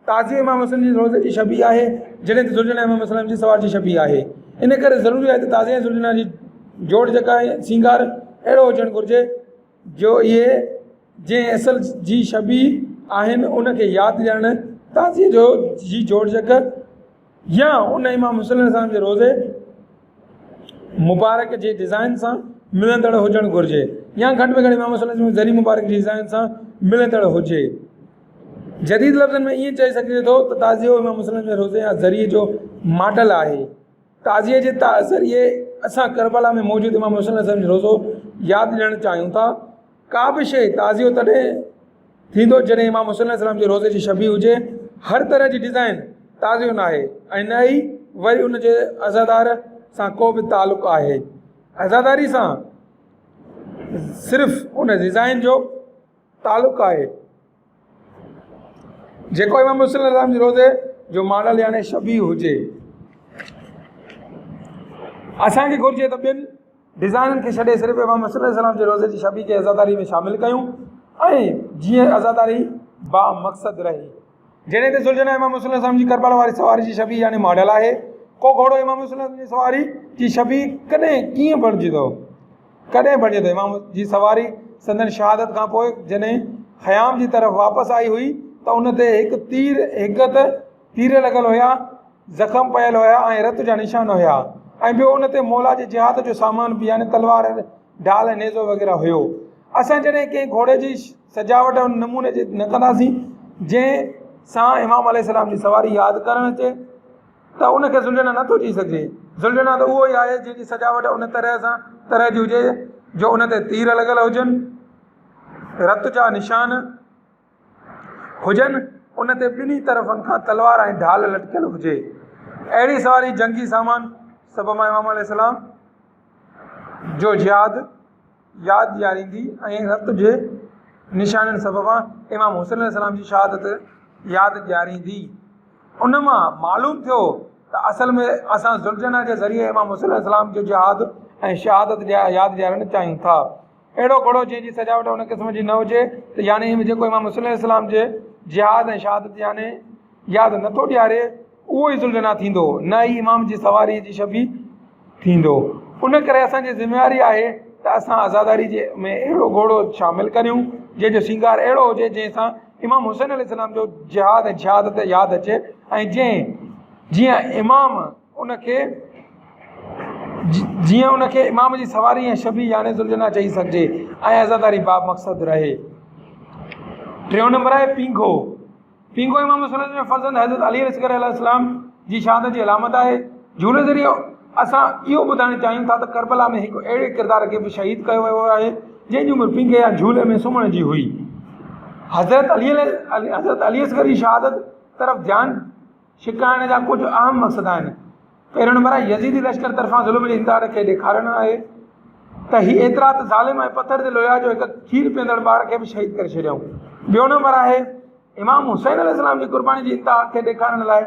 S1: ताज़ियो इमाम हुसैन जी रोज़े जी शबी आहे, जॾहिं त ज़ुलझना इमाम अलैहिस्सलाम जी सवार जी शबी आहे। इन करे ज़रूरी आहे त ताज़िया ज़ुलझना जी जोड़ जेका सींगार अहिड़ो हुजणु घुरिजे जो इहे जंहिं असल जी शबी आहिनि उनखे यादि ॾियणु ताज़िए जो जी जोड़ जक या उन इमाम हुसैन अलैहिस्सलाम जे रोज़े मुबारक जे डिज़ाइन सां मिलंदड़ हुजणु घुरिजे, या घटि में घटि इमाम हुसैन अलैहिस्सलाम ज़री मुबारक जी डिज़ाइन सां मिलंदड़ हुजे। जदीद लफ़्ज़नि में ईअं चई सघिजे थो त ताज़ियो इमाम हुसैन जे रोज़े या ज़रिए जो मॉडल आहे। ताज़िए जे ज़रिए असां करबला में मौजूदु इमाम हुसैन अलैहिस्सलाम जो रोज़ो यादि ॾियणु चाहियूं था। का बि शइ ताज़ियो तॾहिं थींदो जॾहिं इमाम हुसैन अलैहिस्सलाम जे रोज़े जी शबी हुजे। हर तरह जी डिज़ाइन ताज़ियो न आहे ऐं न ई वरी उन जे अज़ादार सां को बि तालुक़ु आहे। अज़ादारी सां सिर्फ़ु उन डिज़ाइन जो तालुक़ु आहे जेको इमाम हुसैन अलैहिस्सलाम जे रोज़े जो मॉडल यानी शबी हुजे। असांखे घुरिजे त ॿिनि डिज़ाइननि खे छॾे सिर्फ़ु इमाम हुसैन अलैहिस्सलाम जे रोज़े जी शबी खे अज़ादारी में शामिलु कयूं ऐं जीअं अज़ादारी बा मक़सदु रहे। जॾहिं त ज़ुलझना इमाम हुसैन अलैहिस्सलाम जी करबला वारी सवारी जी शबी यानी मॉडल आहे। को घोड़ो इमाम हुसैन अलैहिस्सलाम जी सवारी जी शबी कॾहिं कीअं बणिजे थो, कॾहिं बणिजे थो। इमाम जी सवारी संदन शहादत खां पोइ जॾहिं ख़याम जी तरफ़ वापसि आई हुई त उन ते हिकु तीर लॻल हुया, ज़ख़म पयल हुया ऐं रत जा निशान हुया ऐं ॿियो उन ते मौला जे जिहाद जो सामान बि यानी तलवार ढाल नेज़ो वग़ैरह हुयो। असां जॾहिं कंहिं घोड़े जी सजावट उन नमूने जी न कंदासीं जंहिं सां इमाम अलैहिस्सलाम जी सवारी यादि करणु अचे त उनखे ज़ुलझना नथो थी सघे। ज़ुलझना त उहो ई आहे जंहिंजी सजावट उन तरह जी हुजे जो उन ते तीर लॻल हुजनि, रत जा निशान हुजनि, उन ते ॿिन्ही तरफ़नि खां तलवार ऐं ढाल लटकियल हुजे। अहिड़ी सवारी जंगी सामान सबबु इमाम अलैहिस्सलाम जो यादि ॾियारींदी ऐं रत जे निशाननि सबबु इमाम हुसैन अलैहिस्सलाम जी शहादत यादि ॾियारींदी। उन मां मालूम थियो त असल में असां ज़ुलझना जे ज़रिए इमाम हुसैन अलैहिस्सलाम जो जिहाद ऐं शहादत यादि ॾियारणु चाहियूं था। अहिड़ो घोड़ो जंहिंजी सजावट उन क़िस्म जी न हुजे त यानी जेको इमाम हुसैन अलैहिस्सलाम जे जिहाद ऐं शहादत यानी यादि नथो ॾियारे उहो ई ज़ुलझना थींदो, न ई इमाम जी सवारी जी शबी थींदो। उन करे असांजी ज़िम्मेवारी आहे त असां आज़ादारी जे में अहिड़ो घोड़ो शामिलु करियूं जंहिंजो सींगार अहिड़ो हुजे जंहिंसां इमाम हुसैन अलैहिस्सलाम जो जिहाद ऐं शहादत यादि अचे ऐं जीअं उनखे इमाम जी सवारी ऐं शबी यानी ज़ुलझना चई सघिजे ऐं आज़ादारी बा मक़सदु रहे। टियों नंबर आहे पींघो। पींघो इमाम हुसैन जो फर्ज़ंद हज़रत अली अलैहिस्सलाम जी शहादत जी अलामत आहे। झूले ज़रिए असां इहो ॿुधाइणु चाहियूं था त करबला में हिकु अहिड़े किरदार खे बि शहीद कयो वियो आहे जंहिंजी उमिरि पींघे या झूले में सुम्हण जी हुई। हज़रत अली असगर जी शहादत तरफ़ ध्यानु छिकाइण जा कुझु अहम मक़सद आहिनि। पहिरियों नंबर आहे यज़ीदी लश्कर तरफ़ां ज़ुल्म जे इंतहार खे ॾेखारणु आहे त हीअ एतिरा त ज़ालिम ऐं पथर ते लोया जो हिकु खीर पीअंदड़ ॿार खे बि शहीद करे छॾियऊं। ॿियों नंबर आहे इमाम हुसैन अलैहिस्सलाम जी क़ुर्बानी जी इंतहा खे ॾेखारण लाइ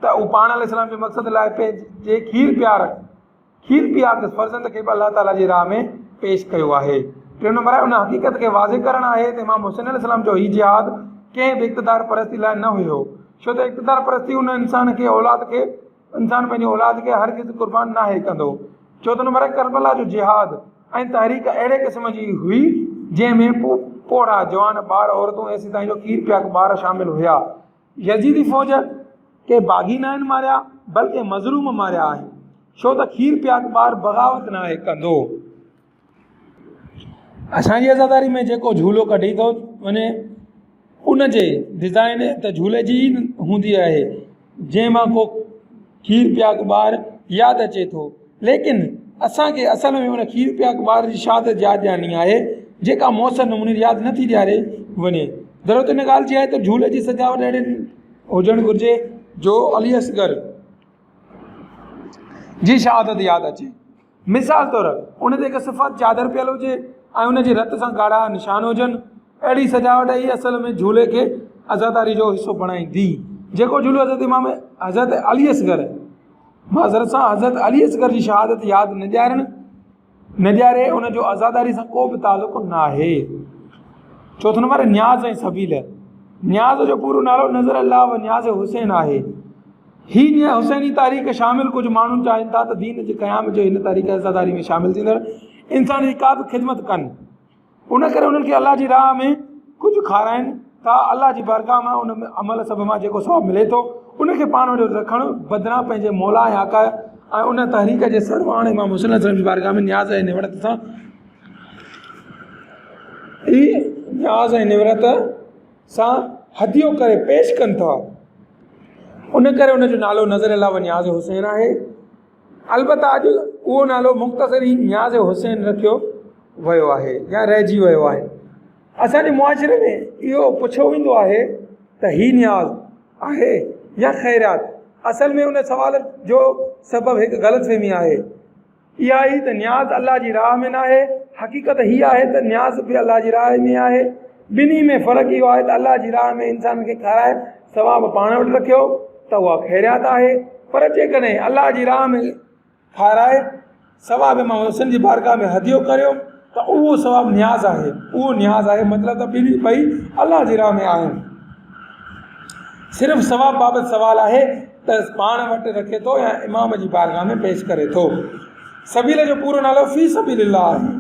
S1: त हू पाण अलैहिस्सलाम जे मक़सद लाइ पंहिंजे खीर पिया फर्ज़ंद खे बि अलाह ताला जी राह में पेश कयो आहे। टियों नंबर आहे उन हक़ीक़त खे वाज़े करणु आहे त इमाम हुसैन अलैहिस्सलाम जो हीउ जिहाद कंहिं बि इक़्तिदार परस्ती लाइ न हुयो, छो त इक़्तिदार परस्ती उन इंसान पंहिंजी औलाद खे हर किस क़ुर्बान नाहे कंदो। चोथों नंबर आहे करबला जो जिहाद ऐं तहरीक अहिड़े क़िस्म जी हुई जंहिंमें पोड़ा जवान ॿार औरतूं ऐसी ताईं जो खीर पिया ॿार शामिल हुया। यज़ीदी फ़ौज के बाग़ी न आहिनि मारिया बल्कि मज़लूम मारिया आहिनि, छो त खीर पियाक ॿार बग़ावत न आहे कंदो। असांजी आज़ादारी में जेको झूलो कढी थो वञे उन जे डिज़ाइन त झूले जी हूंदी आहे, जंहिंमां को खीर पियाक ॿार यादि अचे थो, लेकिन असांखे असल में उन खीर पियाक ॿार जी शहादत यादि ॾियारणी आहे जेका मौसम नमूने यादि नथी ॾियारे वञे। ज़रूरत इन ॻाल्हि जी आहे त झूले जी सजावट अहिड़े हुजणु घुरिजे जो अली असगर जी शहादत यादि अचे। मिसाल तौरु उन ते हिकु सिफ़त चादर पियल हुजे ऐं उन जे रत सां ॻाढ़ा निशान हुजनि। अहिड़ी सजावट ई असल में झूले खे आज़ादारी जो हिसो बणाईंदी। जेको झूलो हज़रत अली असगर माज़रत सां हज़रत अली असगर जी शहादत यादि न ॾियारे उन जो आज़ादारी सां को बि तालुक़ु न आहे। चौथों नंबर न्याज़ ऐं सबील। न्याज़ जो पूरो नालो नज़र अल्लाह व न्याज़ हुसैन आहे। ही हुसैनी तारीख़ शामिल कुझु माण्हू चाहिनि था त दीन जे क़याम जो हिन तारीख़ आज़ादारी में शामिल थींदड़ इंसान जी का बि ख़िदमत कनि, उन करे उन्हनि खे अलाह जी राह में कुझु खाराइनि था। अलाह जी बारगाह मां उन में अमल सब मां जेको सवाबु मिले थो उनखे पाण वटि रखणु बदिरां पंहिंजे मौला ऐं आका ऐं उन तहरीक जे सरवाण इमाम हुसैन जी बारगाह में न्याज़ ऐं निवरत सां हदियो करे पेश कनि था। उन करे उनजो नालो नज़र अल्लाह व न्याज़ हुसैन आहे। अलबत्ता अॼु उहो नालो मुख़्तसर ई न्याज़ हुसैन रखियो वियो आहे या रहिजी वियो आहे। असांजे मुआशिरे में इहो पुछियो वेंदो आहे त ही न्याज़ आहे या ख़ैरात। असल में उन सवाल जो सबबु हिकु ग़लतफ़हमी आहे। इहा ई त न्याज़ अलाह जी राह में न आहे। हक़ीक़त हीअ आहे त न्याज़ बि अलाह जी राह में आहे। ॿिन्ही में फ़र्क़ु इहो आहे त अलाह जी राह में इंसान खे खाराए सवाबु पाण वटि रखियो त उहा ख़ैरात आहे, पर जेकॾहिं अलाह जी राह में खाराए सवाबु मां हुसैन जी बारगाह में हदियो करियो त उहो सवाबु न्याज़ आहे। उहो न्याज़ आहे, मतिलबु त ॿई अलाह जी राह में आहिनि। सिर्फ़ु सवाबु बाबति सवालु आहे त पाण वटि रखे थो या इमाम जी बारगाह में पेश करे थो। सबील जो पूरो नालो फ़ी सबीलिल्लाह आहे।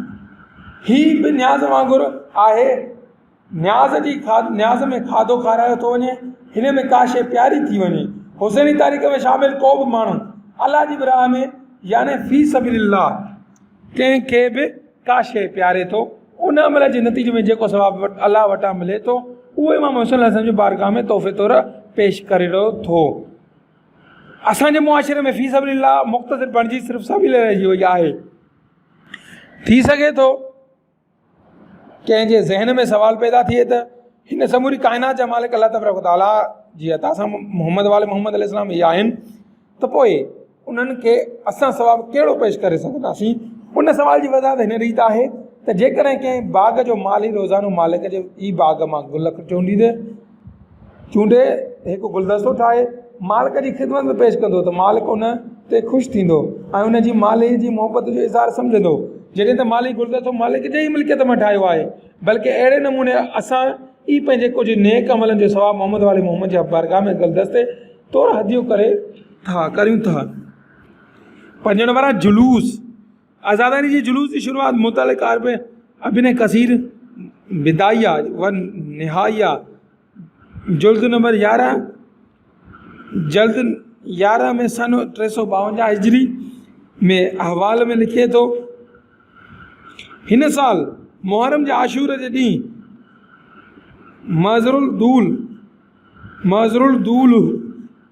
S1: ही बि न्याज़ वांगुरु आहे। न्याज़ में खाधो खारायो थो वञे, हिन में का शइ प्यारी थी वञे। हुसैनी तारीख़ में शामिल को बि माण्हू अलाह जी राह में यानी फ़ी सबीलिल्लाह कंहिंखे बि का शइ प्यारे थो, उन अमल जे नतीजे में जेको सवाबु अलाह वटां मिले थो उहो इमाम हुसैन जी बारगाह में तोहफ़े तौरु पेश करे रहियो थो। असांजे मुआशिरे में फ़ी सबीलिल्लाह मुख़्तसिर बणिजी सिर्फ़ु सबील रहिजी वई आहे। थी सघे थो कंहिंजे ज़हन में सवाल पैदा थिए त हिन समूरी काइनात जा मालिक अलाह तबारक व तआला जी अता सां मोहम्मद वाले मोहम्मद अलैहिस्सलाम इहे आहिनि, त पोइ उन्हनि खे असां सवाबु कहिड़ो पेश करे सघंदासीं। उन सवाल जी वज़ाहत हिन रीत आहे त जेकॾहिं कंहिं बाग़ जो माली रोज़ानो मालिक जे ई बाग़ मां गुल चूंडे हिकु गुलदस्तो ठाहे मालिक जी ख़िदमत में पेश कंदो त मालिक उन ते ख़ुशि थींदो ऐं उन जी माली जी मोहबत जो इज़हार सम्झंदो। जॾहिं त माली गुलदस्तो मालिक जे ई मिल्कियत में ठाहियो आहे, बल्कि अहिड़े नमूने असां ई पंहिंजे कुझु नेक अमलनि जो सवाबु मोहम्मद वाले मोहम्मद जे बारगाह में गुलदस्ते तौरु हदियो करियूं था। 5 नंबर आहे जुलूस। आज़ादारी जी जुलूस जी शुरूआत मुतअल्लिक़ अबिन कसीर बिदाइया व निहाइया जल्द नंबर 11 में सन 352 हिजरी में अहवाल में लिखे थो। हिन साल मुहर्रम जे आशूर जे ॾींहुं मज़रुल दूल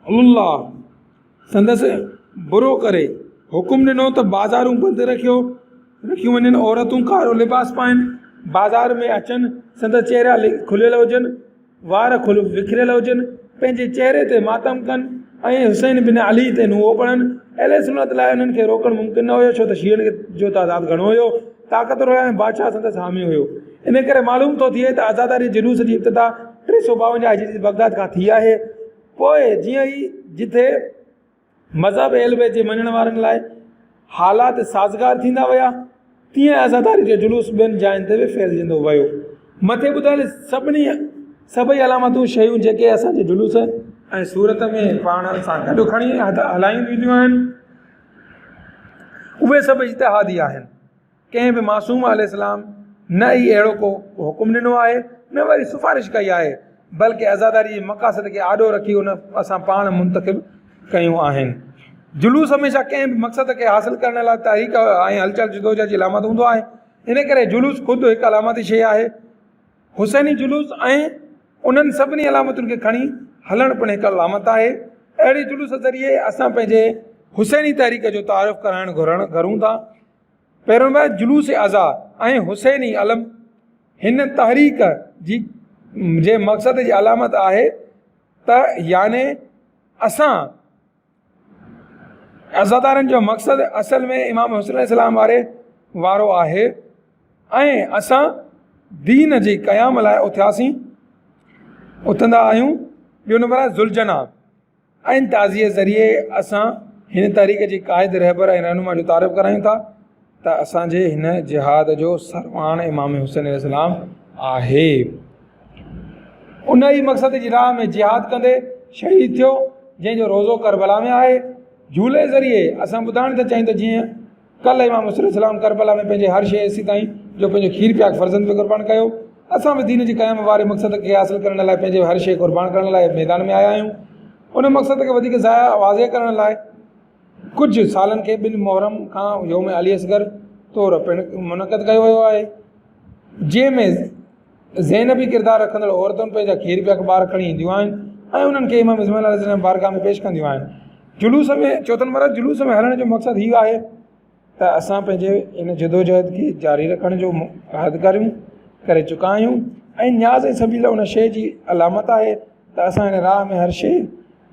S1: अल्लाह संदसि बुरो करे हुकुम ॾिनो त बाज़ारूं बंदि रखियूं वञनि, औरतूं कारो लिबास पाइनि, बाज़ार में अचनि, संदसि चेहरा खुलियल हुजनि, वार विखरियल हुजनि, पंहिंजे चेहरे ते मातम कनि ऐं हुसैन बिन अली ते नुओ पढ़नि। अहिड़े सुनत लाइ उन्हनि खे रोकणु मुमकिन न हुयो, छो त शीअनि जो तइदादु घणो हुयो, ताक़तवर हुयो ऐं बादशाह संदसि हामी हुयो। इन करे मालूम थो थिए त आज़ादारी जुलूस जी इब्तिदा 352 हिजरी बगदाद खां थी आहे। पोइ जीअं ई जिथे मज़हब एहल बैत जे मञण वारनि लाइ हालात साज़गार थींदा विया, तीअं आज़ादारी जो जुलूस ॿियनि जायुनि ते बि फैलिजंदो वियो। मथे ॿुधायल सभई अलामतूं शयूं जेके असांजे जुलूस ऐं सूरत में पाण सां गॾु खणी हलायूं वेंदियूं आहिनि, उहे सभु इज्तिहादी आहिनि। कंहिं बि मासूम अलैहिस्सलाम न ई अहिड़ो को हुकुम ॾिनो आहे, न वरी सिफ़ारिश कई आहे। बल्कि आज़ादारी जे मक़ासद खे आॾो रखी उन असां पाण मुंतखिब कयूं आहिनि। जुलूस हमेशह कंहिं बि मक़सद खे हासिलु करण लाइ तहरीक ऐं हलचल जदोजहद जी अलामत हूंदो आहे। इन करे जुलूस ख़ुदि हिकु अलामती शइ आहे। हुसैनी जुलूस ऐं उन्हनि सभिनी अलामतुनि खे खणी हलणु पिणु हिकु अलामत आहे। अहिड़ी जुलूस ज़रिए असां पंहिंजे हुसैनी तहरीक जो तारीफ़ कराइणु घुरूं था। पहिरियों बार जुलूस अज़ा ऐं हुसैनी अलम हिन तहरीक जी जे मक़सद जी अलामत आहे त याने असां अज़ादारनि जो मक़सदु असल में इमाम हुसैन अलैहिस्सलाम वारो आहे ऐं असां दीन जी क़याम लाइ उथंदा आहियूं। ॿियो नंबर आहे ज़ुलजना ऐं ताज़ीअ ज़रिए असां हिन तहरीक जी क़ाइद रहबर ऐं रहनुमा जो तारीफ़ करायूं था त असांजे हिन जिहाद जो सरवाण इमाम हुसैन अलैहिस्सलाम आहे। उन ई मक़सद जी राह में जिहाद कंदे शहीद थियो, जंहिंजो रोज़ो करबला में आहे। झूले ज़रिए असां ॿुधाइण था चाहियूं त जीअं कल्ह इमाम हुसैन अलैहिस्सलाम करबला में पंहिंजे हर शइ एसी ताईं जो पंहिंजो खीर प्याग फ़र्ज़ंद पे क़ुर्बान कयो, असां बि दीन जी क़याम वारे मक़सद खे हासिलु करण लाइ पंहिंजे हर शइ क़ुर्बान करण लाइ मैदान में आया आहियूं। उन मक़सद खे वधीक वाज़े करण लाइ कुझु सालनि खे 2 मुहर्रम खां योम अली असगर तौरु पिणु मुनक़द कयो वियो आहे, जंहिंमें ज़ैनबी किरदारु रखंदड़ औरतुनि पंहिंजा खीर प्याग ॿार खणी ईंदियूं आहिनि ऐं उन्हनि खे इमाम इस्माइल अलैहिस्सलाम बारगाह में पेश कंदियूं आहिनि। जुलूस में चौथो नंबर जुलूस में हलण जो मक़सदु हीउ आहे त असां पंहिंजे इन जदोजहद खे जारी रखण जो अहद करे चुका आहियूं ऐं न्याज़ ऐं सबील उन शइ जी अलामत आहे त असां हिन राह में हर शइ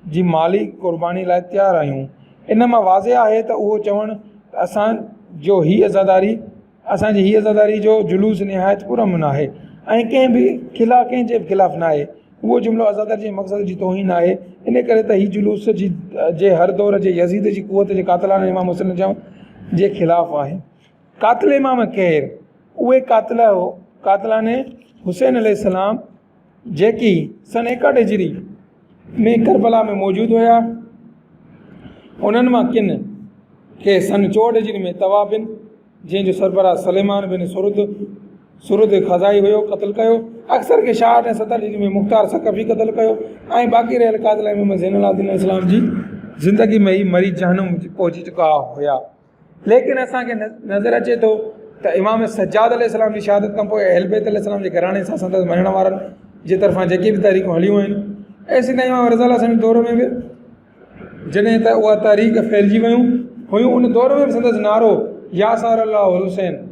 S1: जी माली क़ुर्बानी लाइ तयारु आहियूं। इन मां वाज़े आहे त उहो चवणु त असांजो असांजी हीअ आज़ादारी जो जुलूस निहायत पुरअमन आहे ऐं कंहिं बि कंहिंजे बि ख़िलाफ़ु न आहे। उहो जुमिलो आज़ादारी जे मक़सद जी तौहीन आहे। इन करे त हीअ जुलूस जे हर दौर जे यज़ीद जी क़ुवत जे कातिलान इमाम हुसैन जे ख़िलाफ़ु आहे। कातिल इमाम केरु? उहे कातिलान हुसैन अलैहिस्सलाम जेकी सन 61 हिजरी में करबला में मौजूदु हुया। उन्हनि मां किन खे सन 64 हिजरी में तवाबिन जंहिंजो सरबराह सलेमान बिन सुरुद ख़ज़ाई हुयो क़तलु कयो। अक्सर खे 66 ऐं 70 हिजरी में मुख़्तार सकफ़ी क़तलु कयो ऐं बाक़ी रहियल कातिल इमाम ज़ैनुल आबिदीन अलैहिस्सलाम जी ज़िंदगी में ई मरी जहन्नुम पहुची चुका हुया। लेकिन असांखे नज़र अचे थो त इमाम सज्जाद अलैहिस्सलाम जी शहादत खां पोइ अहल बैत अलैहिस्सलाम जे घराणे सां संदसि मञण वारनि जे तरफ़ां जेके बि तहरीकूं हलियूं आहिनि, ऐसी त इमाम रज़ा अल्लाह दौर में बि जॾहिं त उहा तहरीक फैलिजी वियूं हुयूं, उन दौर में बि संदसि नारो या सार अल्लाह हुसैन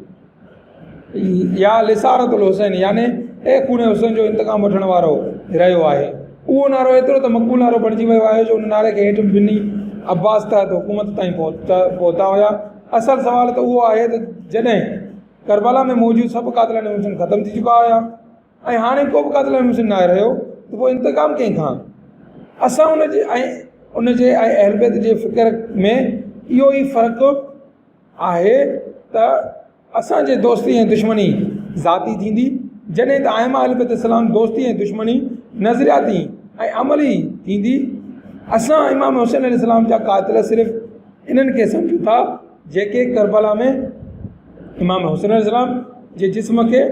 S1: या लिसारतुल हुसैन याने ए खून हुसैन जो इंतकाम वठण वारो रहियो आहे। उहो नारो एतिरो त मक़बूल नारो बणिजी वियो आहे जो उन नारे खे हेठि ॿिनी अब्बास तहत हुकूमत ताईं पहुता हुया। असल सवाल त उहो आहे त जॾहिं करबला में मौजूदु सभु कातिलान हुसैन ख़तमु थी चुका हुया ऐं हाणे को बि कातिलान हुसैन न रहियो त पोइ इंतकाम कंहिंखां? असां उनजे ऐं अहल बैत जे फ़िक्र में इहो ई फ़र्क़ु आहे त असांजे दोस्ती ऐं दुश्मनी ज़ाती थींदी, जॾहिं त आइमा अहल बैत अलैहिस्सलाम दोस्ती ऐं दुश्मनी नज़रियाती ऐं अमली थींदी। असां इमाम हुसैन अलैहिस्सलाम जा कातिल सिर्फ़ु इन्हनि खे सम्झूं था जेके करबला में इमाम हुसैन अलैहिस्सलाम जे जिस्म खे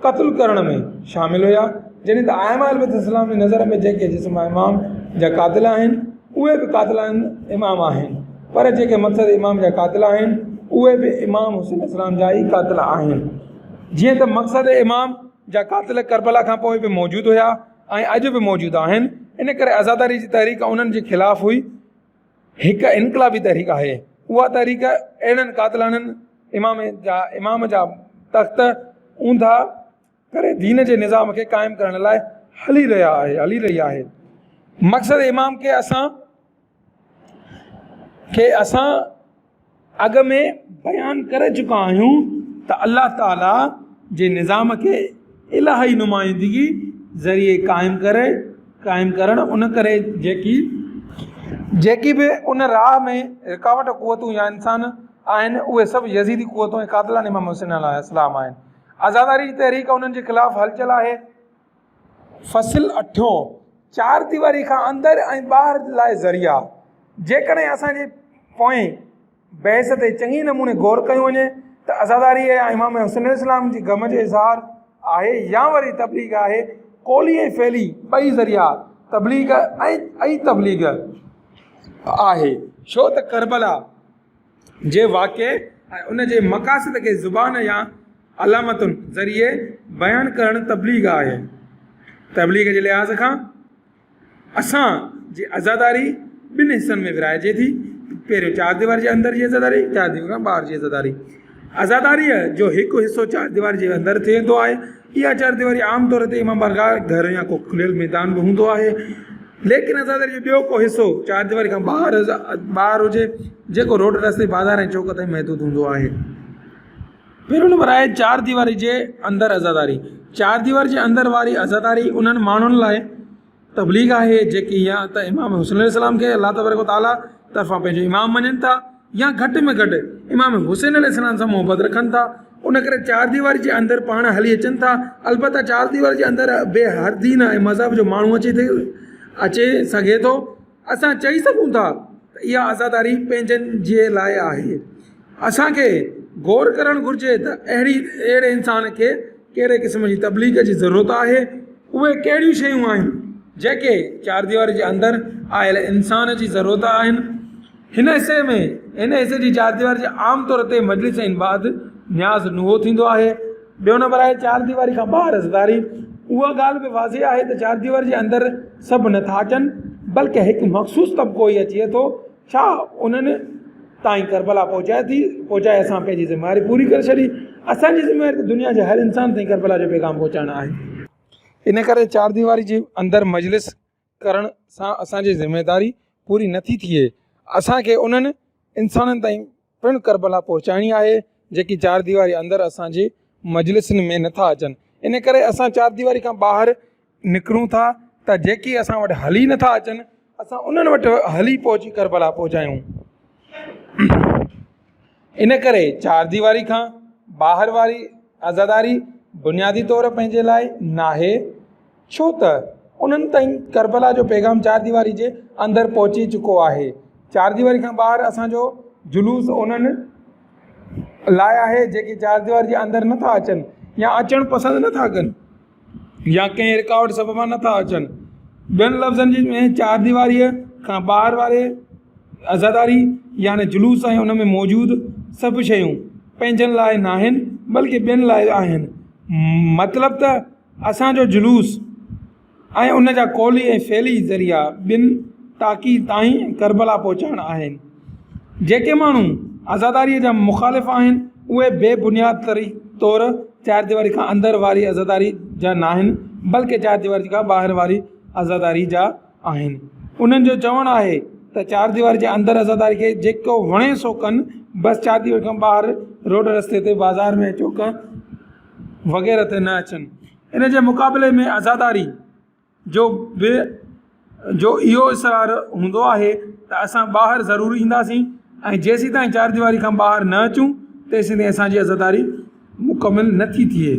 S1: क़त्ल करण में शामिल हुया, जॾहिं त आइमा अहल बैत अलैहिस्सलाम जी नज़र में जेके जिस्म इमाम जा कातिल आहिनि उहे बि कातिलान इमाम आहिनि, पर जेके मक़सद इमाम जा कातिल आहिनि उहे बि इमाम हुसैन अलैहिस्सलाम जा ई कातिल आहिनि। जीअं त मक़सद इमाम जा कातिल करबला खां पोइ बि मौजूदु हुया ऐं अॼु बि मौजूदु आहिनि। इन करे आज़ादारी जी तहरीक उन्हनि जे ख़िलाफ़ु हुई, हिकु इनक़लाबी तहरीक आहे। उहा तहरीक अहिड़नि कातिलाननि इमाम जा तख़्त ऊंधा करे दीन जे निज़ाम खे क़ाइमु करण लाइ हली रही आहे। मक़सद इमाम खे असां अॻ में बयानु करे चुका आहियूं त अल्लाह ताला जे निज़ाम खे इलाही नुमाइंदगी ज़रिए क़ाइमु करणु उन करे जेकी बि उन राह में रुकावट क़ुवतूं या इंसान आहिनि उहे सभु यज़ीदी क़ुवतूं ऐं कातिलान इमाम हुसैन अलैहिस्सलाम आहिनि। आज़ादारी जी तहरीक उन्हनि जे ख़िलाफ़ु हलचल आहे। फ़सिल 8 4 दीवारी खां अंदरि ऐं ॿाहिरि लाइ ज़रिया। जेकॾहिं असांजे पोएं बहस ते चङी नमूने गौर कयूं वञे त आज़ादारी ऐं इमाम हुसैन अलैहिस्सलाम जी ग़म जो इज़हार आहे या वरी तबलीग आहे। कौली ऐं फ़ैली ॿई ज़रिया तबलीग ऐं तबलीग आहे। छो त करबला जे वाक़े ऐं उन जे मक़ासिद खे ज़ुबान या अलामतुनि ज़रिए बयानु करणु तबलीग आहे। तबलीग जे लिहाज़ खां असां जी आज़ादारी ॿिनि हिसनि में विराइजे थी। पहिरियों चारि दीवार जे अंदरि जी आज़ादारी, चारि दीवार खां ॿाहिरि जी आज़ादारी। आज़ादारीअ जो हिकु हिसो चारि दीवार जे अंदरि थिए थो आहे। इहा चारि दीवारी आम तौर ते इमाम बारगाह घर या को खुलियल मैदान बि हूंदो आहे, लेकिन आज़ादारी जो ॿियो को हिसो चारि दीवारी खां ॿाहिरि हुजे, जेको रोड रस्ते बाज़ार ऐं चौक ताईं महदूद हूंदो आहे। पहिरियों नंबर आहे चारि दीवारी जे अंदरि आज़ादारी। चारि दीवार जे अंदरि वारी आज़ादारी उन्हनि माण्हुनि लाइ तबलीग आहे जेकी या त इमाम हुसैन अलैहिस्सलाम खे अल्लाह तबारक व तआला तरफ़ां पंहिंजो इमाम मञनि था या घटि में घटि इमाम हुसैन अलैहिस्सलाम सां मोहबत रखनि था। उन करे चारि दीवारी जे अंदरि पाण हली अचनि था। अलबत्ता चारि दीवारी जे अंदरि हर दीन ऐं मज़हब जो माण्हू अचे सघे थो। असां चई सघूं था त इहा आज़ादारी पंहिंजनि जे लाइ आहे। असांखे गौर करणु घुरिजे त अहिड़े इंसान खे कहिड़े क़िस्म जी तबलीग जी ज़रूरत आहे। उहे कहिड़ियूं शयूं आहिनि जेके चारि दीवारी जे अंदरि आयल इंसान जी ज़रूरत आहिनि। हिन हिसे जी चारि दीवारी जे आम तौर ते मजलिस ऐं बाद न्याज़ नुहो थींदो आहे। ॿियो नंबर आहे चारि दीवारी खां ॿाहिरि आज़ादारी। उहा ॻाल्हि बि वाज़े आहे त चारि दीवारी जे अंदरि सभु नथा अचनि, बल्कि हिकु मख़सूस तबिको ई अचे थो। छा उन्हनि ताईं करबला पहुचाए असां पंहिंजी ज़िमेवारी पूरी करे छॾी। असांजी ज़िमेवारी त दुनिया जे हर इंसान ताईं करबला जो पैगाम पहुचाइणु आहे। इन करे चारि दीवारी जे अंदरि मजलिस करण सां असांजी ज़िमेदारी पूरी नथी थिए। असांखे उन्हनि इंसाननि ताईं पिणु करबला पहुचाइणी आहे जेकी चारि दीवारी अंदरि असांजी मजलिसनि में नथा अचनि। इन करे असां चारि दीवारी खां ॿाहिरि निकिरूं था त जेकी असां वटि हली नथा अचनि असां उन्हनि वटि हली पहुची करबला पहुचायूं। इन करे चारि दीवारी खां ॿाहिरि वारी आज़ादारी बुनियादी तौर पंहिंजे लाइ नाहे, छो त उन्हनि ताईं करबला जो पैगाम चारि दीवारी जे अंदरि पहुची चुको आहे। चारि दीवारी खां ॿाहिरि असांजो जुलूस उन्हनि लाइ आहे जेके चारि दीवारी जे अंदरि नथा अचनि या अचणु पसंदि नथा कनि या कंहिं रिकावट सबबु नथा अचनि। ॿियनि लफ़्ज़नि में चारि दीवारीअ खां ॿाहिरि वारे आज़ादारी यानी जुलूस ऐं उन में मौजूदु सभु शयूं पंहिंजनि लाइ न आहिनि, बल्कि ॿियनि लाइ आहिनि। मतिलबु त असांजो जुलूस ऐं उन जा कौली ऐं फ़ैली ज़रिया ॿिनि ताक़ी ताईं करबला पहुचाइणु आहिनि। जेके माण्हू आज़ादारीअ जा मुख़ालिफ़ आहिनि उहे बेबुनियाद तौर चारि दीवारी खां अंदरि वारी आज़ादारी जा न आहिनि, बल्कि चारि दीवारी खां ॿाहिरि वारी आज़ादारी जा आहिनि। उन्हनि जो चवणु आहे त चारि दीवारी जे अंदरि आज़ादारी खे जेको वणे सो कनि, बसि चारि दीवारी खां ॿाहिरि रोड रस्ते ते बाज़ार में चौक वग़ैरह ते न अचनि। इन जे मुक़ाबले में आज़ादारी जो इहो इसरार हूंदो आहे त असां ॿाहिरि ज़रूरु ईंदासीं ऐं जेसीं ताईं चारि दीवारी खां ॿाहिरि न अचूं तेसीं ताईं असांजी आज़ादारी मुकमिल नथी थिए।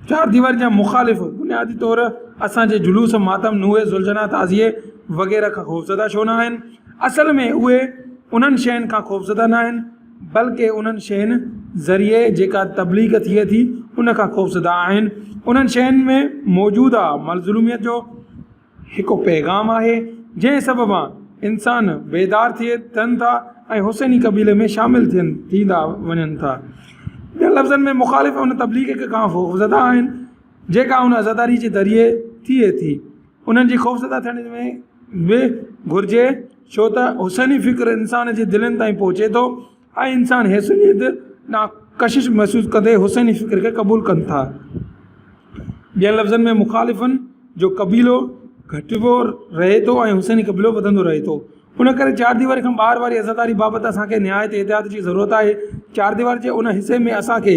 S1: चारि दीवारी जा मुख़ालिफ़ बुनियादी तौर असांजे जुलूस मातम नुहे ज़ुलझना ताज़िए वग़ैरह खां ख़ौफ़ज़दा छो न आहिनि। असल में उहे उन्हनि शयुनि खां ख़ौफ़ज़दा न आहिनि, बल्कि उन्हनि शयुनि ज़रिए जेका तबलीग थिए थी उन खां ख़ौफ़ज़दा आहिनि। उन्हनि शयुनि में मौजूदा मज़लूमियत जो हिकु पैगाम आहे जंहिं सबबा इंसान बेदार थियनि था ऐं हुसैनी कबीले में शामिल थींदा वञनि था। ॿियनि लफ़्ज़नि में मुख़ालिफ़ उन तबलीग खां ख़ौफ़ज़दा आहिनि जेका उन आज़ादारी जे ज़रिए थिए थी। उन्हनि जी ख़ौफ़ज़दा थियण में बि घुरिजे, छो त हुसैनी फ़िक्र इंसान जे दिलनि ताईं पहुचे थो ऐं इंसान हैसियत ना कशिश महसूसु कंदे हुसैनी फ़िक्र खे क़बूल कनि था। ॿियनि लफ़्ज़नि में मुख़ालिफ़नि जो कबीलो घटिबो रहे थो ऐं हुसैनी कबीलो वधंदो रहे थो। उन करे चारि दीवारी खां ॿाहिरि वारी आज़ादारी बाबति असांखे निहायत एहतियात जी ज़रूरत आहे। चारि दीवारी जे उन हिसे में असांखे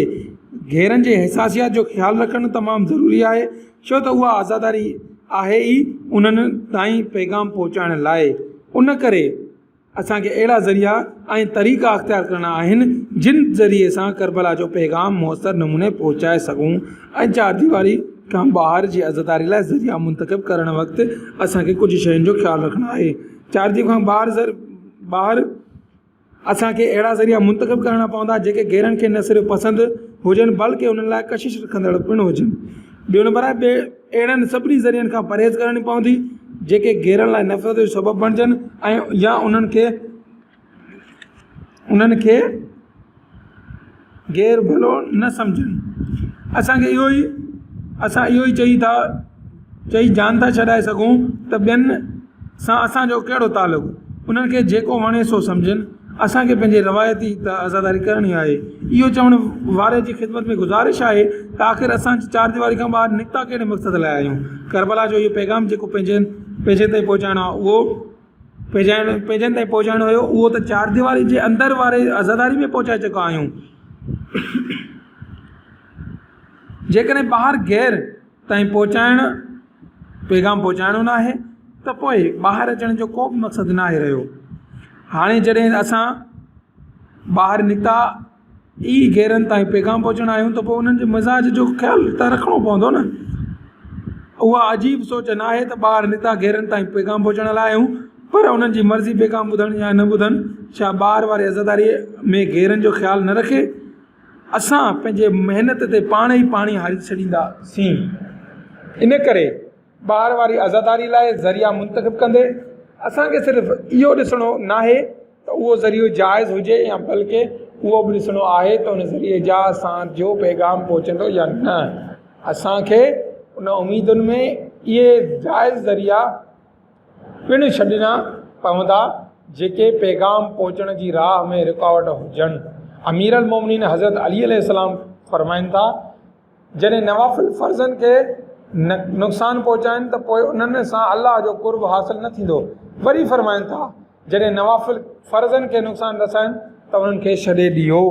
S1: घेरनि जे हिसासियात जो ख़्यालु रखणु तमामु ज़रूरी आहे, छो त उहा आज़ादारी आहे ई उन्हनि ताईं पैगाम पहुचाइण लाइ। उन करे असांखे अहिड़ा ज़रिया ऐं तरीक़ा अख़्तियार करणा आहिनि जिन ज़रिए सां करबला जो पैगाम मुयसर नमूने पहुचाए सघूं ऐं चारि दीवारी खां ॿाहिरि जी आज़ादारी लाइ ज़रिया मुंतख़िब करणु वक़्तु असांखे कुझु शयुनि जो ख़्यालु रखणो आहे। चारि दीवारी खां ॿाहिरि असांखे अहिड़ा ज़रिया मुंतख़िब करणा पवंदा जेके घेरनि खे न सिर्फ़ु पसंदि हुजनि बल्कि उन्हनि लाइ कशिश रखंदड़ पिणु हुजनि। ॿियो नंबर आहे अहिड़नि सभिनी ज़रियनि खां परहेज़ करणी पवंदी जेके घेरण लाइ नफ़रत जो सबबु बणिजनि ऐं या उन्हनि खे गैर भलो न सम्झनि। असां इहो ई चई जान था छॾाए सघूं त ॿियनि सां असांजो कहिड़ो तालुक़ु, उन्हनि खे जेको वणे सो सम्झनि। असांखे पंहिंजे रवायती त आज़ादारी करणी आहे। इहो चवण वारे जी ख़िदमत में गुज़ारिश आहे त आख़िर असां चार दीवारी खां ॿाहिरि निकिता कहिड़े मक़सद लाइ आहियूं। करबला जो इहो पैगाम जेको पंहिंजे ताईं पहुचाइणो आहे उहो पंहिंजनि ताईं पहुचाइणो हुयो, उहो त चार दीवारी जे अंदरि वारे आज़ादारी में पहुचाए चुका आहियूं। जेकॾहिं ॿाहिरि गैर ताईं पैगाम पहुचाइणो न आहे त पोइ ॿाहिरि अचण जो को बि मक़सदु न आहे रहियो। हाणे जॾहिं असां ॿाहिरि निकिता ई गैरनि ताईं पैगाम पहुचणु आहियूं त पोइ उन्हनि जे मिज़ाज जो ख़्यालु त रखिणो पवंदो न। उहा अजीब सोच न आहे त ॿाहिरि निकिता गैरनि ताईं पैगाम पहुचण लाइ आहियूं पर उन्हनि जी मर्ज़ी पैगाम ॿुधनि या न ॿुधनि। छा ॿाहिरि वारी आज़ादारीअ में गैरनि जो ख़्यालु न रखे असां पंहिंजे महिनत ते पाण ई पाणी हारी छॾींदासीं। इन करे ॿाहिरि वारी आज़ादारी लाइ ज़रिया मुंतख़िब कंदे असांखे सिर्फ़ु इहो ॾिसणो न आहे त उहो ज़रियो जाइज़ हुजे या बल्कि उहो बि ॾिसणो आहे त उन ज़रिए जा असांजो पैगाम पहुचंदो या न। असांखे उन उमीदुनि में इहे जाइज़ ज़रिया पिणु छॾणा पवंदा जेके पैगाम पहुचण जी राह में रुकावट हुजनि। अमीर अल मोमिनीन हज़रत अली अलैहिस्सलाम फरमाइनि था जॾहिं नवाफ़िल फ़र्ज़नि खे नुक़सानु पहुचाइनि त पोइ उन्हनि सां अलाह जो क़ुर्ब हासिलु न थींदो। वरी फरमाइनि था जॾहिं नवाफ़िल फ़र्ज़नि खे नुक़सानु रसाइनि त उन्हनि खे छॾे ॾियो।